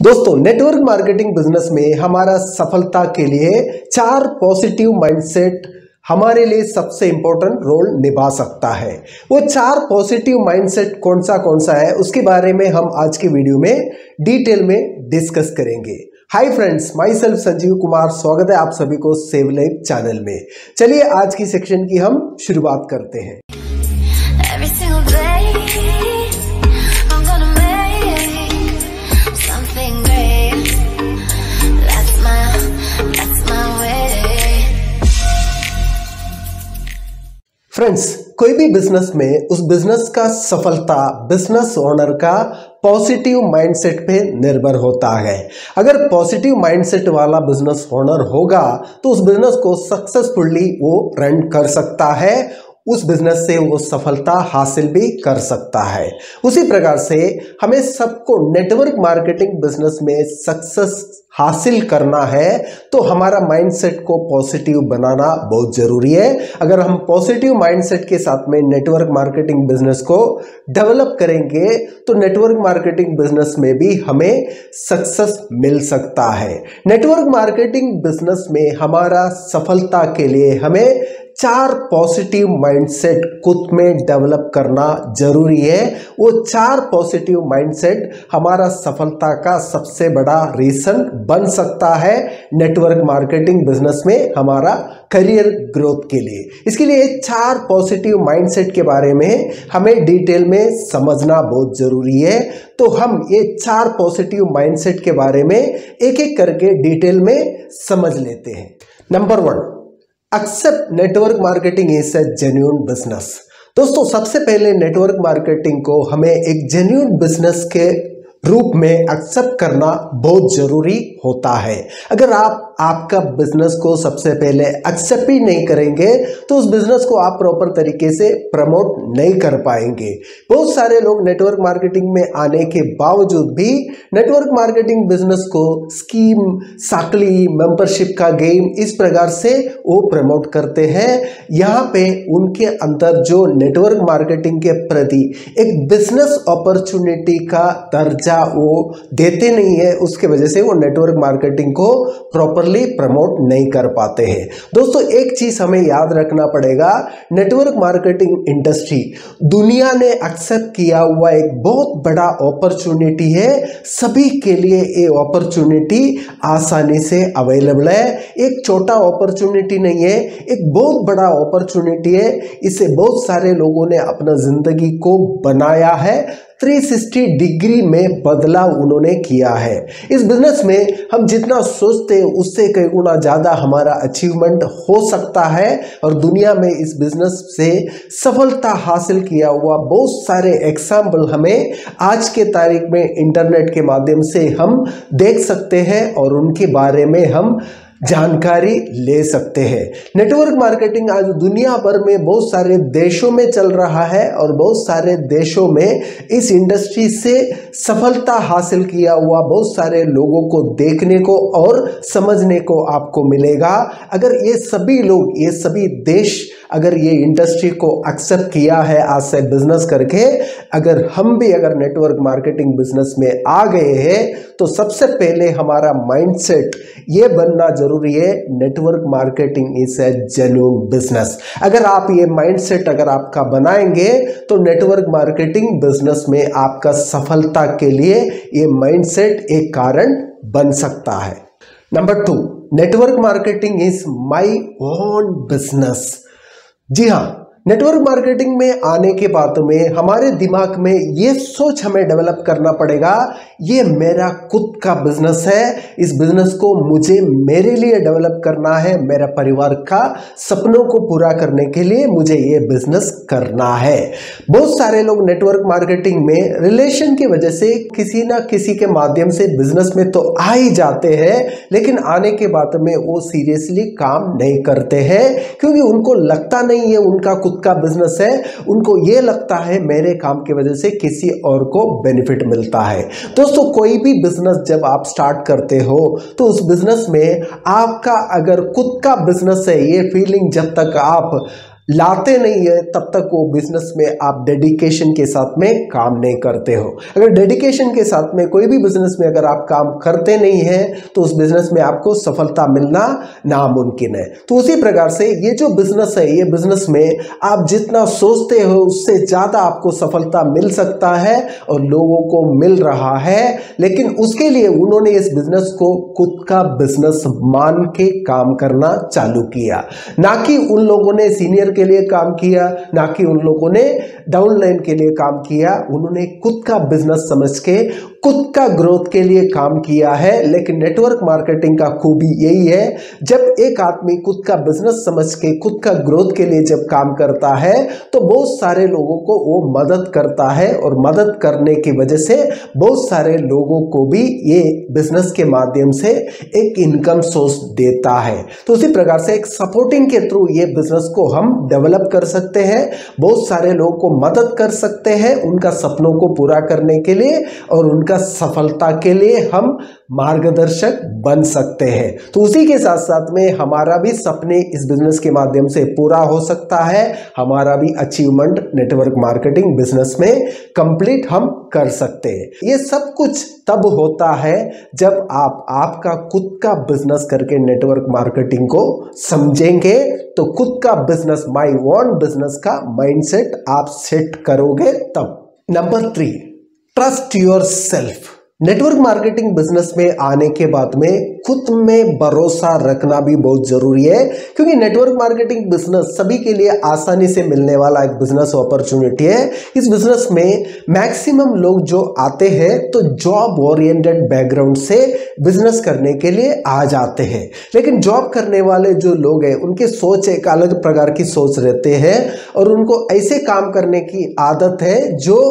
दोस्तों, network marketing business में हमारा सफलता के लिए 4 पॉजिटिव माइंडसेट हमारे लिए सबसे इंपॉर्टेंट रोल निभा सकता है। वो 4 पॉजिटिव माइंडसेट कौन सा है उसके बारे में हम आज के वीडियो में डिटेल में डिस्कस करेंगे। Hi friends, my self Sanjeev Kumar, स्वागत है आप सभी को सेव लाइफ चैनल में। चलिए आज की सेक्शन की हम शुरुआत करते हैं। फ्रेंड्स, कोई भी बिजनेस में उस बिजनेस का सफलता बिजनेस ओनर का पॉजिटिव माइंडसेट पे निर्भर होता है। अगर पॉजिटिव माइंडसेट वाला बिजनेस ओनर होगा तो उस बिजनेस को सक्सेसफुली वो रन कर सकता है, उस बिजनेस से वो सफलता हासिल भी कर सकता है। उसी प्रकार से हमें सबको नेटवर्क मार्केटिंग बिजनेस में सक्सेस हासिल करना है तो हमारा माइंडसेट को पॉजिटिव बनाना बहुत जरूरी है। अगर हम पॉजिटिव माइंडसेट के साथ में नेटवर्क मार्केटिंग बिजनेस को डेवलप करेंगे तो नेटवर्क मार्केटिंग बिजनेस में भी हमें सक्सेस मिल सकता है। नेटवर्क मार्केटिंग बिजनेस में हमारा सफलता के लिए हमें 4 पॉजिटिव माइंडसेट खुद में डेवलप करना जरूरी है। वो 4 पॉजिटिव माइंडसेट हमारा सफलता का सबसे बड़ा रीजन बन सकता है नेटवर्क मार्केटिंग बिजनेस में हमारा करियर ग्रोथ के लिए। इसके लिए 4 पॉजिटिव माइंडसेट के बारे में हमें डिटेल में समझना बहुत जरूरी है। तो हम ये 4 पॉजिटिव माइंडसेट के बारे में एक एक करके डिटेल में समझ लेते हैं। Number 1, accept network marketing is a genuine business. दोस्तों, सबसे पहले नेटवर्क मार्केटिंग को हमें एक जेन्युइन बिजनेस के रूप में एक्सेप्ट करना बहुत जरूरी होता है। अगर आप आपका बिजनेस को सबसे पहले एक्सेप्ट ही नहीं करेंगे तो उस बिजनेस को आप प्रॉपर तरीके से प्रमोट नहीं कर पाएंगे। बहुत सारे लोग नेटवर्क मार्केटिंग में आने के बावजूद भी नेटवर्क मार्केटिंग बिजनेस को स्कीम, साकली, मेंबरशिप का गेम इस प्रकार से वो प्रमोट करते हैं। यहाँ पे उनके अंदर जो नेटवर्क मार्केटिंग के प्रति एक बिजनेस अपॉर्चुनिटी का दर्जा वो देते नहीं है, उसके वजह से वो नेटवर्क मार्केटिंग को प्रॉपरली प्रमोट नहीं कर पाते हैं। दोस्तों, एक चीज हमें याद रखना पड़ेगा, नेटवर्क मार्केटिंग इंडस्ट्री दुनिया ने एक्सेप्ट किया हुआ एक बहुत बड़ा अपॉर्चुनिटी है। सभी के लिए ये अपॉर्चुनिटी आसानी से अवेलेबल है। एक छोटा अपॉर्चुनिटी नहीं है, एक बहुत बड़ा अपॉर्चुनिटी है। इससे बहुत सारे लोगों ने अपना जिंदगी को बनाया है, 360 डिग्री में बदलाव उन्होंने किया है। इस बिजनेस में हम जितना सोचते हैं उससे कई गुना ज़्यादा हमारा अचीवमेंट हो सकता है और दुनिया में इस बिजनेस से सफलता हासिल किया हुआ बहुत सारे एग्जाम्पल हमें आज के तारीख में इंटरनेट के माध्यम से हम देख सकते हैं और उनके बारे में हम जानकारी ले सकते हैं। नेटवर्क मार्केटिंग आज दुनिया भर में बहुत सारे देशों में चल रहा है और बहुत सारे देशों में इस इंडस्ट्री से सफलता हासिल किया हुआ बहुत सारे लोगों को देखने को और समझने को आपको मिलेगा। अगर ये सभी लोग, ये सभी देश अगर ये इंडस्ट्री को एक्सेप्ट किया है आज से बिजनेस करके, अगर हम भी अगर नेटवर्क मार्केटिंग बिजनेस में आ गए हैं तो सबसे पहले हमारा माइंडसेट ये बनना जरूरी है, network marketing is a genuine business. अगर आप ये माइंडसेट अगर आपका बनाएंगे तो नेटवर्क मार्केटिंग बिजनेस में आपका सफलता के लिए ये माइंडसेट एक कारण बन सकता है। Number 2, network marketing is my own business. जी हाँ, नेटवर्क मार्केटिंग में आने के बाद में हमारे दिमाग में ये सोच हमें डेवलप करना पड़ेगा, ये मेरा खुद का बिजनेस है, इस बिजनेस को मुझे मेरे लिए डेवलप करना है, मेरा परिवार का सपनों को पूरा करने के लिए मुझे ये बिजनेस करना है। बहुत सारे लोग नेटवर्क मार्केटिंग में रिलेशन की वजह से किसी ना किसी के माध्यम से बिजनेस में तो आ ही जाते हैं, लेकिन आने के बाद में वो सीरियसली काम नहीं करते हैं क्योंकि उनको लगता नहीं है उनका खुद का बिजनेस है। उनको ये लगता है मेरे काम की वजह से किसी और को बेनिफिट मिलता है। दोस्तों, कोई भी बिजनेस जब आप स्टार्ट करते हो तो उस बिजनेस में आपका अगर खुद का बिजनेस है, ये फीलिंग जब तक आप लाते नहीं है तब तक वो बिजनेस में आप डेडिकेशन के साथ में काम नहीं करते हो। अगर डेडिकेशन के साथ में कोई भी बिजनेस में अगर आप काम करते नहीं हैं तो उस बिजनेस में आपको सफलता मिलना नामुमकिन है। तो उसी प्रकार से ये जो बिजनेस है, ये बिजनेस में आप जितना सोचते हो उससे ज़्यादा आपको सफलता मिल सकता है और लोगों को मिल रहा है। लेकिन उसके लिए उन्होंने इस बिजनेस को खुद का बिजनेस मान के काम करना चालू किया, ना कि उन लोगों ने सीनियर के लिए काम किया, ना कि उन लोगों ने डाउनलाइन के लिए काम किया। उन्होंने खुद का बिजनेस समझ के खुद का ग्रोथ के लिए काम किया है। लेकिन नेटवर्क मार्केटिंग का खूबी यही है, जब एक आदमी खुद का बिजनेस समझ के खुद का ग्रोथ के लिए जब काम करता है तो बहुत सारे लोगों को वो मदद करता है और मदद करने की वजह से बहुत सारे लोगों को भी ये बिजनेस के माध्यम से एक इनकम सोर्स देता है। तो उसी प्रकार से एक सपोर्टिंग के थ्रू ये बिजनेस को हम डेवलप कर सकते हैं, बहुत सारे लोगों को मदद कर सकते हैं उनका सपनों को पूरा करने के लिए और उनका सफलता के लिए हम मार्गदर्शक बन सकते हैं। तो उसी के साथ साथ में हमारा भी सपने इस बिजनेस के माध्यम से पूरा हो सकता है, हमारा भी अचीवमेंट नेटवर्क मार्केटिंग बिजनेस में कंप्लीट हम कर सकते हैं। ये सब कुछ तब होता है जब आप आपका खुद का बिजनेस करके नेटवर्क मार्केटिंग को समझेंगे। तो खुद का बिजनेस, माय ओन बिजनेस का माइंडसेट आप सेट करोगे तब। Number 3, trust your self. Network marketing business में आने के बाद में खुद में भरोसा रखना भी बहुत जरूरी है, क्योंकि नेटवर्क मार्केटिंग बिजनेस सभी के लिए आसानी से मिलने वाला एक बिजनेस अपॉर्चुनिटी है। इस बिजनेस में मैक्सिमम लोग जो आते हैं तो जॉब ओरिएंटेड बैकग्राउंड से बिजनेस करने के लिए आ जाते हैं। लेकिन जॉब करने वाले जो लोग हैं उनके सोच एक अलग प्रकार की सोच रहते हैं और उनको ऐसे काम करने की आदत है जो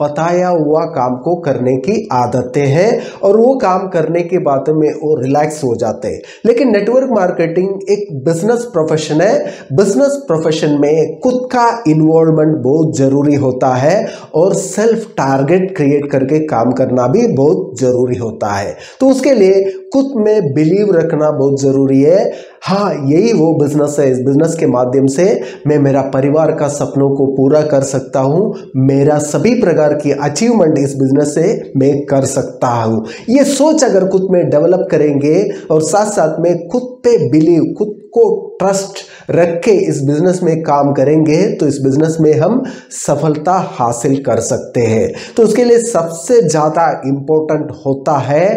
बताया हुआ काम को करने की आदतें हैं और वो काम करने के बाद में वो रिलैक्स हो जाते हैं। लेकिन नेटवर्क मार्केटिंग एक बिजनेस प्रोफेशन है। बिजनेस प्रोफेशन में खुद का इन्वॉल्वमेंट बहुत जरूरी होता है और सेल्फ टारगेट क्रिएट करके काम करना भी बहुत जरूरी होता है। तो उसके लिए खुद में बिलीव रखना बहुत जरूरी है। हाँ, यही वो बिजनेस है, इस बिजनेस के माध्यम से मैं मेरा परिवार का सपनों को पूरा कर सकता हूँ, मेरा सभी प्रकार की अचीवमेंट इस बिजनेस से मैं कर सकता हूँ। ये सोच अगर खुद में डेवलप करेंगे और साथ साथ में खुद पे बिलीव, खुद को ट्रस्ट रख के इस बिजनेस में काम करेंगे तो इस बिजनेस में हम सफलता हासिल कर सकते हैं। तो उसके लिए सबसे ज़्यादा इम्पोर्टेंट होता है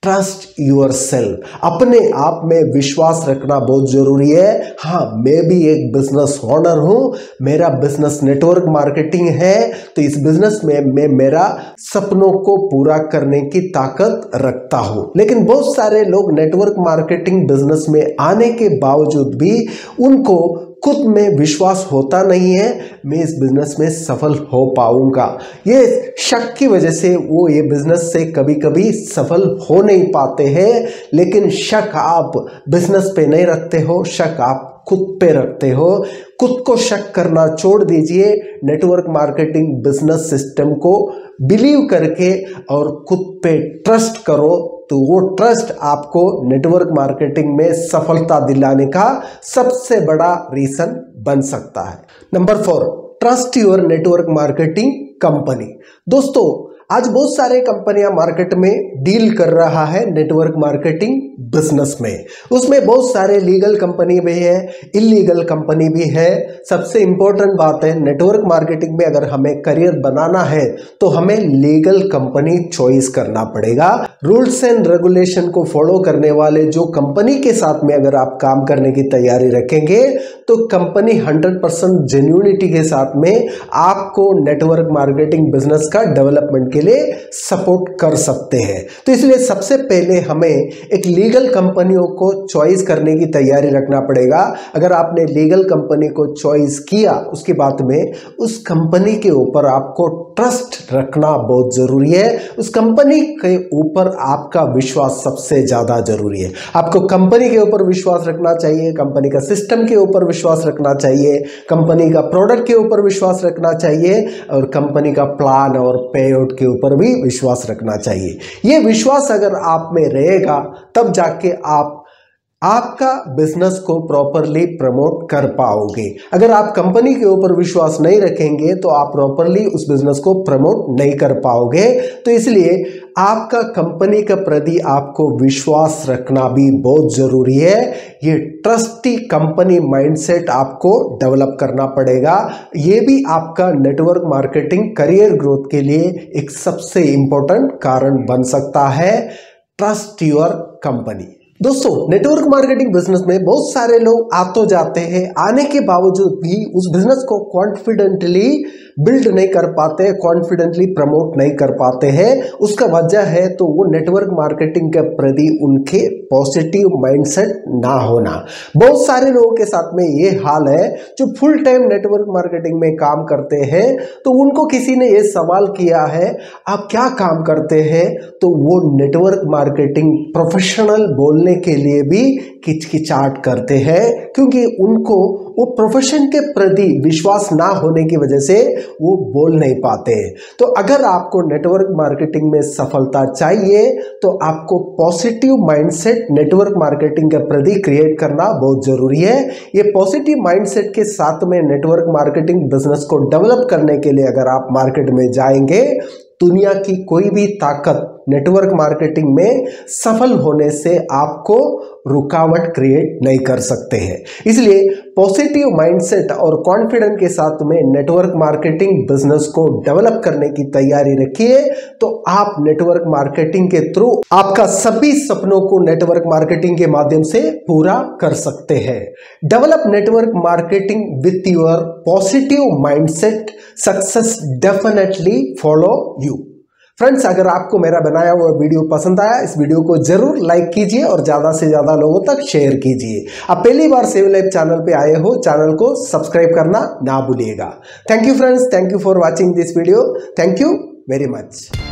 ट्रस्ट यूर सेल्फ। अपने आप में विश्वास रखना बहुत जरूरी है। हाँ, मैं भी एक बिजनेस ओनर हूँ, मेरा बिजनेस नेटवर्क मार्केटिंग है, तो इस बिजनेस में मैं मेरा सपनों को पूरा करने की ताकत रखता हूँ। लेकिन बहुत सारे लोग नेटवर्क मार्केटिंग बिजनेस में आने के बावजूद भी उनको खुद में विश्वास होता नहीं है मैं इस बिजनेस में सफल हो पाऊंगा। ये शक की वजह से वो ये बिजनेस से कभी कभी सफल हो नहीं पाते हैं। लेकिन शक आप बिजनेस पे नहीं रखते हो, शक आप खुद पे रखते हो। खुद को शक करना छोड़ दीजिए, नेटवर्क मार्केटिंग बिजनेस सिस्टम को बिलीव करके और खुद पे ट्रस्ट करो, तो वो ट्रस्ट आपको नेटवर्क मार्केटिंग में सफलता दिलाने का सबसे बड़ा रीजन बन सकता है। Number 4, trust your network marketing company. दोस्तों, आज बहुत सारे कंपनियां मार्केट में डील कर रहा है नेटवर्क मार्केटिंग बिजनेस में। उसमें बहुत सारे लीगल कंपनी भी है, इलीगल कंपनी भी है। सबसे इंपॉर्टेंट बात है, नेटवर्क मार्केटिंग में अगर हमें करियर बनाना है तो हमें लीगल कंपनी चॉइस करना पड़ेगा। रूल्स एंड रेगुलेशन को फॉलो करने वाले जो कंपनी के साथ में अगर आप काम करने की तैयारी रखेंगे तो कंपनी 100% जेन्युइनिटी के साथ में आपको नेटवर्क मार्केटिंग बिजनेस का डेवलपमेंट के लिए सपोर्ट कर सकते हैं। तो इसलिए सबसे पहले हमें एक लीगल कंपनियों को चॉइस करने की तैयारी रखना पड़ेगा। अगर आपने लीगल कंपनी को चॉइस किया, उसके बाद में उस कंपनी के ऊपर आपको ट्रस्ट रखना बहुत जरूरी है। उस कंपनी के ऊपर आपका विश्वास सबसे ज्यादा जरूरी है। आपको कंपनी के ऊपर विश्वास रखना चाहिए, कंपनी का सिस्टम के ऊपर विश्वास रखना चाहिए, कंपनी का प्रोडक्ट के ऊपर विश्वास रखना चाहिए और कंपनी का प्लान और पे आउट के ऊपर भी विश्वास रखना चाहिए। ये विश्वास अगर आप में रहेगा तब जाके आप आपका बिजनेस को प्रॉपरली प्रमोट कर पाओगे। अगर आप कंपनी के ऊपर विश्वास नहीं रखेंगे तो आप प्रॉपरली उस बिजनेस को प्रमोट नहीं कर पाओगे। तो इसलिए आपका कंपनी के प्रति आपको विश्वास रखना भी बहुत जरूरी है। ये ट्रस्टी कंपनी माइंडसेट आपको डेवलप करना पड़ेगा। ये भी आपका नेटवर्क मार्केटिंग करियर ग्रोथ के लिए एक सबसे इंपॉर्टेंट कारण बन सकता है। Trust your company. दोस्तों, नेटवर्क मार्केटिंग बिजनेस में बहुत सारे लोग आ तो जाते हैं, आने के बावजूद भी उस बिजनेस को कॉन्फिडेंटली बिल्ड नहीं कर पाते, कॉन्फिडेंटली प्रमोट नहीं कर पाते हैं। उसका वजह है तो वो नेटवर्क मार्केटिंग के प्रति उनके पॉजिटिव माइंडसेट ना होना। बहुत सारे लोगों के साथ में ये हाल है जो फुल टाइम नेटवर्क मार्केटिंग में काम करते हैं, तो उनको किसी ने ये सवाल किया है आप क्या काम करते हैं, तो वो नेटवर्क मार्केटिंग प्रोफेशनल बोलने के लिए भी किचकिचाहट करते हैं, क्योंकि उनको वो प्रोफेशन के प्रति विश्वास ना होने की वजह से वो बोल नहीं पाते। तो अगर आपको नेटवर्क मार्केटिंग में सफलता चाहिए तो आपको पॉजिटिव माइंडसेट नेटवर्क मार्केटिंग के प्रति क्रिएट करना बहुत जरूरी है। ये पॉजिटिव माइंडसेट के साथ में नेटवर्क मार्केटिंग बिजनेस को डेवलप करने के लिए अगर आप मार्केट में जाएंगे, दुनिया की कोई भी ताकत नेटवर्क मार्केटिंग में सफल होने से आपको रुकावट क्रिएट नहीं कर सकते हैं। इसलिए पॉजिटिव माइंडसेट और कॉन्फिडेंस के साथ में नेटवर्क मार्केटिंग बिजनेस को डेवलप करने की तैयारी रखिए, तो आप नेटवर्क मार्केटिंग के थ्रू आपका सभी सपनों को नेटवर्क मार्केटिंग के माध्यम से पूरा कर सकते हैं। Develop network marketing with your positive mindset, success definitely follow you. Friends, अगर आपको मेरा बनाया हुआ वीडियो पसंद आया, इस वीडियो को जरूर लाइक कीजिए और ज़्यादा से ज़्यादा लोगों तक शेयर कीजिए। आप पहली बार सेव लाइफ चैनल पे आए हो, चैनल को सब्सक्राइब करना ना भूलिएगा। Thank you friends, thank you for watching this video. Thank you very much.